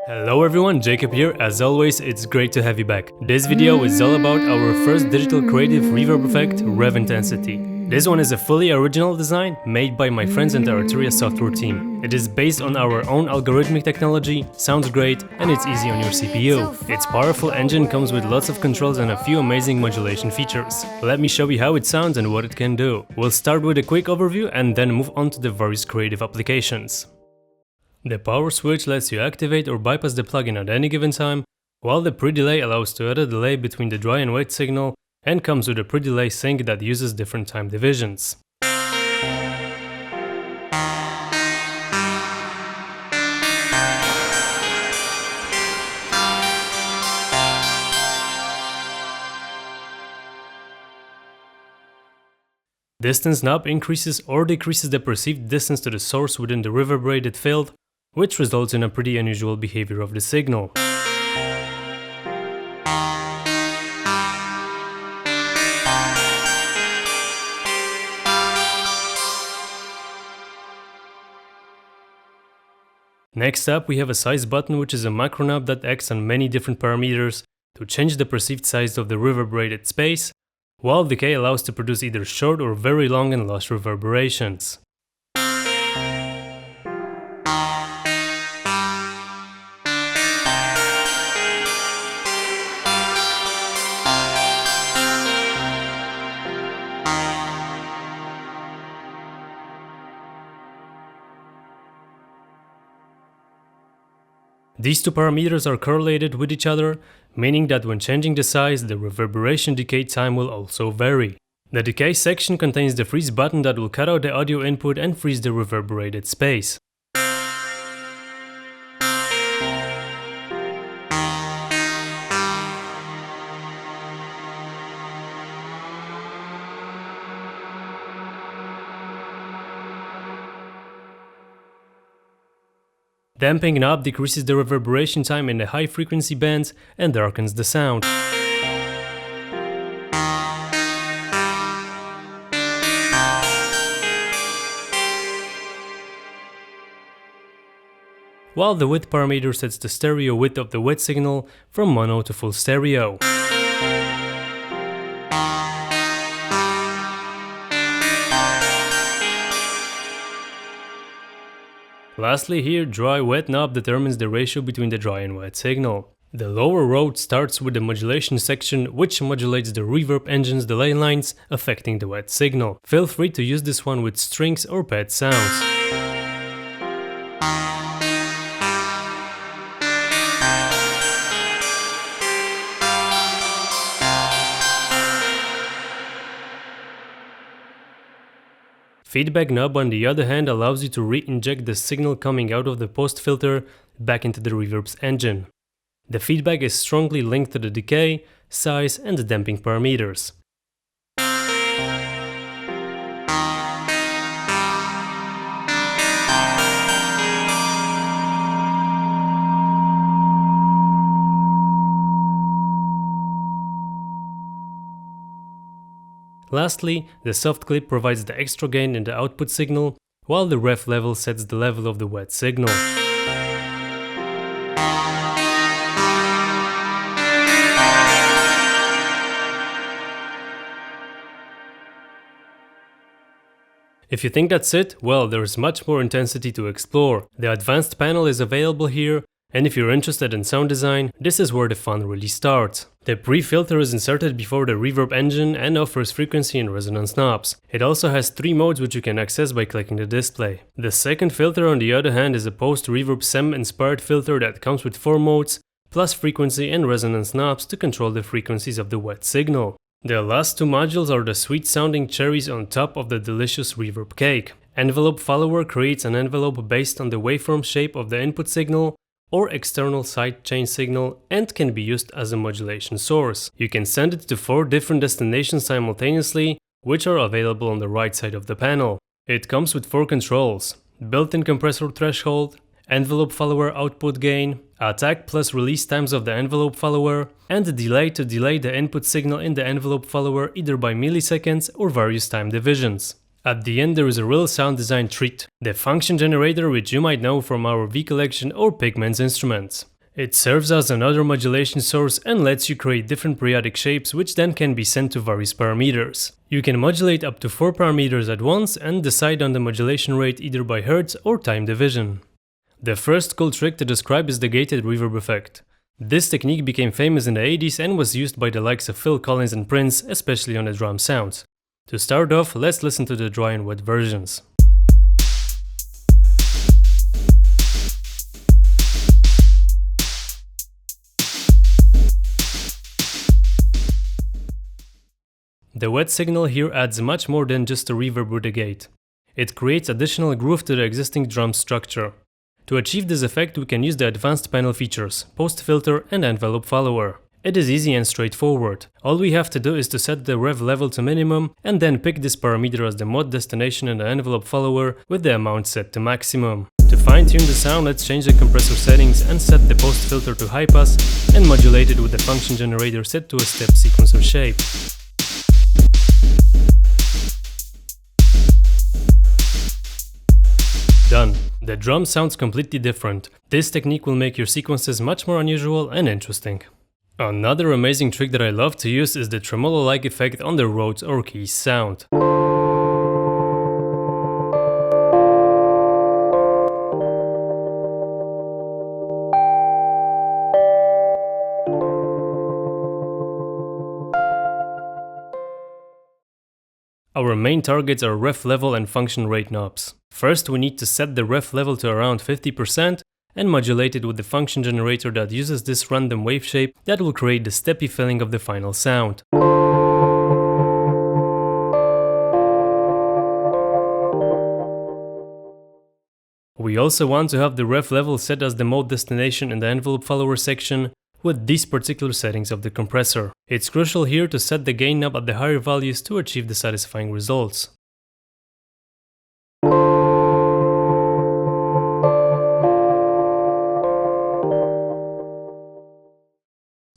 Hello everyone, Jacob here. As always, it's great to have you back. This video is all about our first digital creative reverb effect, Rev Intensity. This one is a fully original design made by my friends in the Arturia software team. It is based on our own algorithmic technology, sounds great, and it's easy on your CPU. Its powerful engine comes with lots of controls and a few amazing modulation features. Let me show you how it sounds and what it can do. We'll start with a quick overview and then move on to the various creative applications. The power switch lets you activate or bypass the plugin at any given time, while the pre-delay allows to add a delay between the dry and wet signal and comes with a pre-delay sync that uses different time divisions. Distance knob increases or decreases the perceived distance to the source within the reverberated field, which results in a pretty unusual behavior of the signal. Next up, we have a size button, which is a macro knob that acts on many different parameters to change the perceived size of the reverberated space, while decay allows to produce either short or very long and lost reverberations. These two parameters are correlated with each other, meaning that when changing the size, the reverberation decay time will also vary. The decay section contains the freeze button that will cut out the audio input and freeze the reverberated space. Damping knob decreases the reverberation time in the high frequency bands and darkens the sound. While the width parameter sets the stereo width of the wet signal from mono to full stereo. Lastly here, dry-wet knob determines the ratio between the dry and wet signal. The lower row starts with the modulation section, which modulates the reverb engine's delay lines, affecting the wet signal. Feel free to use this one with strings or pad sounds. Feedback knob, on the other hand, allows you to re-inject the signal coming out of the post filter back into the reverb's engine. The feedback is strongly linked to the decay, size, and the damping parameters. Lastly, the soft clip provides the extra gain in the output signal, while the ref level sets the level of the wet signal. If you think that's it, well, there's much more intensity to explore. The advanced panel is available here, and if you're interested in sound design, this is where the fun really starts. The pre-filter is inserted before the reverb engine and offers frequency and resonance knobs. It also has 3 modes which you can access by clicking the display. The second filter, on the other hand, is a post-reverb SEM-inspired filter that comes with 4 modes, plus frequency and resonance knobs to control the frequencies of the wet signal. The last 2 modules are the sweet-sounding cherries on top of the delicious reverb cake. Envelope follower creates an envelope based on the waveform shape of the input signal or external sidechain signal and can be used as a modulation source. You can send it to 4 different destinations simultaneously, which are available on the right side of the panel. It comes with 4 controls: built-in compressor threshold, envelope follower output gain, attack plus release times of the envelope follower, and the delay to delay the input signal in the envelope follower either by milliseconds or various time divisions. At the end there is a real sound design treat, the function generator, which you might know from our V collection or Pigments instruments. It serves as another modulation source and lets you create different periodic shapes which then can be sent to various parameters. You can modulate up to 4 parameters at once and decide on the modulation rate either by hertz or time division. The first cool trick to describe is the gated reverb effect. This technique became famous in the 80s and was used by the likes of Phil Collins and Prince, especially on the drum sounds. To start off, let's listen to the dry and wet versions. The wet signal here adds much more than just a reverb with a gate. It creates additional groove to the existing drum structure. To achieve this effect, we can use the advanced panel features, post filter and envelope follower. It is easy and straightforward. All we have to do is to set the rev level to minimum and then pick this parameter as the mod destination in the envelope follower with the amount set to maximum. To fine-tune the sound, let's change the compressor settings and set the post filter to high pass and modulate it with the function generator set to a step sequencer shape. Done. The drum sounds completely different. This technique will make your sequences much more unusual and interesting. Another amazing trick that I love to use is the tremolo-like effect on the Rhodes or keys sound. Our main targets are ref level and function rate knobs. First, we need to set the ref level to around 50% and modulate it with the function generator that uses this random wave shape that will create the steppy feeling of the final sound. We also want to have the ref level set as the mode destination in the envelope follower section with these particular settings of the compressor. It's crucial here to set the gain knob at the higher values to achieve the satisfying results.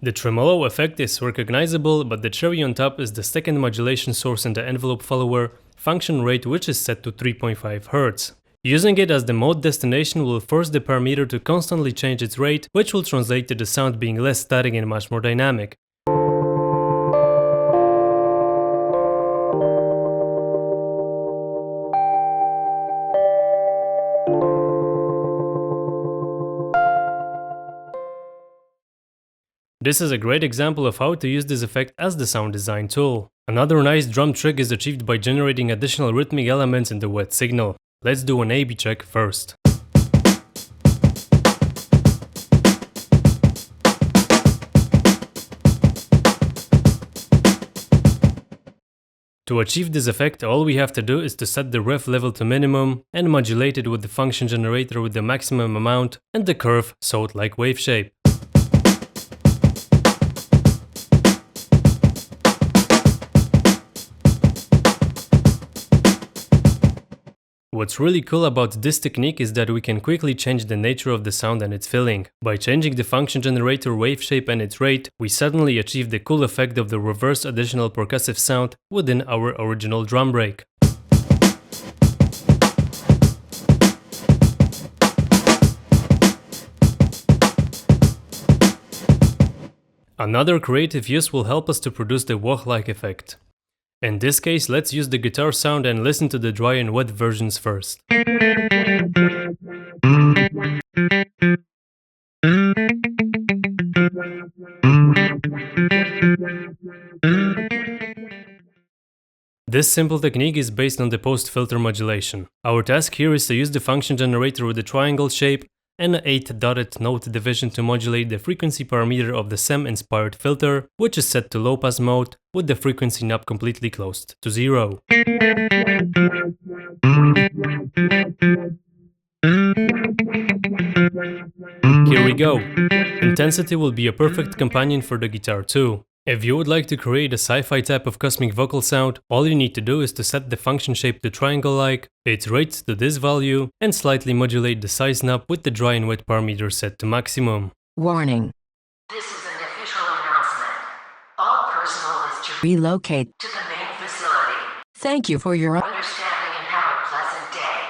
The tremolo effect is recognizable, but the cherry on top is the second modulation source in the envelope follower, function rate, which is set to 3.5 Hz. Using it as the mode destination will force the parameter to constantly change its rate, which will translate to the sound being less static and much more dynamic. This is a great example of how to use this effect as the sound design tool. Another nice drum trick is achieved by generating additional rhythmic elements in the wet signal. Let's do an A/B check first. To achieve this effect, all we have to do is to set the ref level to minimum and modulate it with the function generator with the maximum amount and the curve sawed-like wave shape. What's really cool about this technique is that we can quickly change the nature of the sound and its feeling. By changing the function generator wave shape and its rate, we suddenly achieve the cool effect of the reverse additional percussive sound within our original drum break. Another creative use will help us to produce the wah-like effect. In this case, let's use the guitar sound and listen to the dry and wet versions first. This simple technique is based on the post-filter modulation. Our task here is to use the function generator with the triangle shape and an 8-dotted note division to modulate the frequency parameter of the SEM-inspired filter, which is set to low-pass mode with the frequency knob completely closed to 0. Here we go. Intensity will be a perfect companion for the guitar too. If you would like to create a sci-fi type of cosmic vocal sound, all you need to do is to set the function shape to triangle-like, its rate to this value, and slightly modulate the size knob with the dry and wet parameter set to maximum. Warning. This is an official announcement. All personnel is to relocate to the main facility. Thank you for your understanding and have a pleasant day.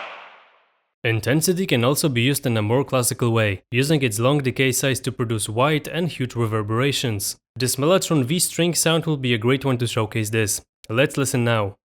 Intensity can also be used in a more classical way, using its long decay size to produce wide and huge reverberations. This Mellotron V string sound will be a great one to showcase this. Let's listen now.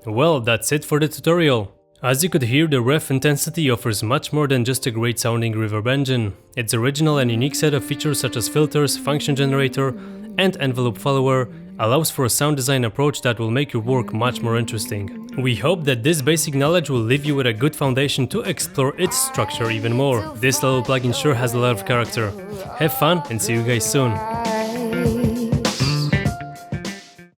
Well, that's it for the tutorial. As you could hear, the Rev Intensity offers much more than just a great sounding reverb engine. Its original and unique set of features such as filters, function generator, and envelope follower allows for a sound design approach that will make your work much more interesting. We hope that this basic knowledge will leave you with a good foundation to explore its structure even more. This little plugin sure has a lot of character. Have fun and see you guys soon!